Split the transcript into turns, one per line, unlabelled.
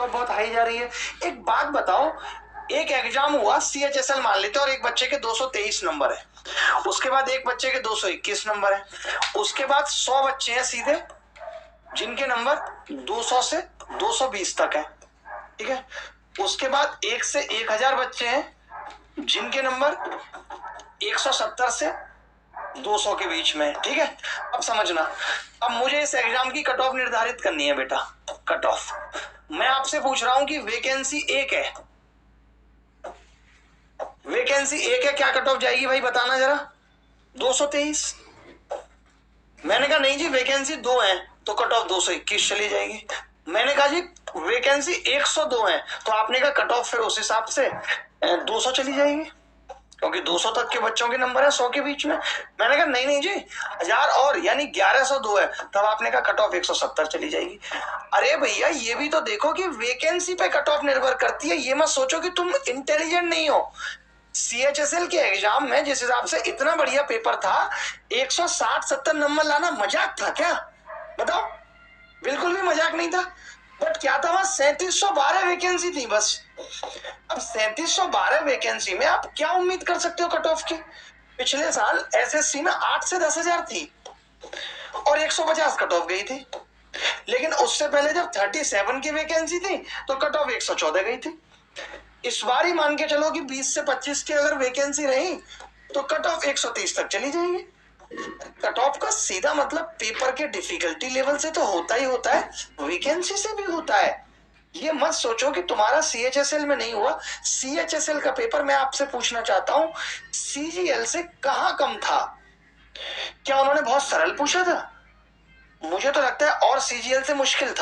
Of बहुत high जा रही है। एक बात बताओ, एक एग्जाम हुआ CHSL मान लेते और एक बच्चे के 223 नंबर है, उसके बाद एक बच्चे के 221 नंबर है, उसके बाद 100 बच्चे हैं सीधे जिनके नंबर 200 से 220 तक है, ठीक है। उसके बाद 1 से 1000 बच्चे हैं जिनके नंबर 170 से 200 के बीच में, ठीक है। अब समझना, अब मुझे इस एग्जाम की कट ऑफ निर्धारित करनी है बेटा। कट ऑफ मैं आपसे पूछ रहा हूं कि वैकेंसी एक है, वैकेंसी एक है, क्या कट ऑफ जाएगी भाई बताना जरा। 223। मैंने कहा नहीं जी वैकेंसी 2 है तो कट ऑफ 221 चली जाएगी। मैंने कहा जी वैकेंसी 102 है तो आपने कहा कट ऑफ फिर उस हिसाब से 200 चली जाएगी, क्योंकि 200 तक के बच्चों के नंबर है 100 के बीच में। मैंने कहा नहीं नहीं जी 1000 और यानी 1102 है, तब आपने कहा कट ऑफ 170 चली जाएगी। अरे भैया ये भी तो देखो कि वैकेंसी पे कट ऑफ निर्भर करती है, ये मत सोचो कि तुम इंटेलिजेंट नहीं हो। CHSL के एग्जाम में जिस हिसाब से इतना बढ़िया पेपर था, 160-70 नंबर लाना मजाक था क्या? बताओ, बिल्कुल भी मजाक नहीं था। बट क्या था, वहां 3712 वैकेंसी थी बस। अब 3712 वैकेंसी में आप क्या उम्मीद कर सकते हो कट ऑफ की? पिछले साल SSC में 8 से 10,000 थी और 150 कट ऑफ गई थी, लेकिन उससे पहले जब 37 की वैकेंसी थी तो कट ऑफ 114 गई थी। इस बार ही मान के चलो कि 20 से 25 की अगर वैकेंसी रही तो कट ऑफ 130 तक चली जाएगी। कट ऑफ का सीधा मतलब पेपर के डिफिकल्टी लेवल से तो होता ही होता है, वैकेंसी से भी होता है। ये मत सोचो कि तुम्हारा CHSL में नहीं हुआ। CHSL का पेपर मैं आपसे पूछना चाहता हूं, CGL से कहां कम था? क्या उन्होंने बहुत सरल पूछा था? मुझे तो लगता है और CGL से मुश्किल था।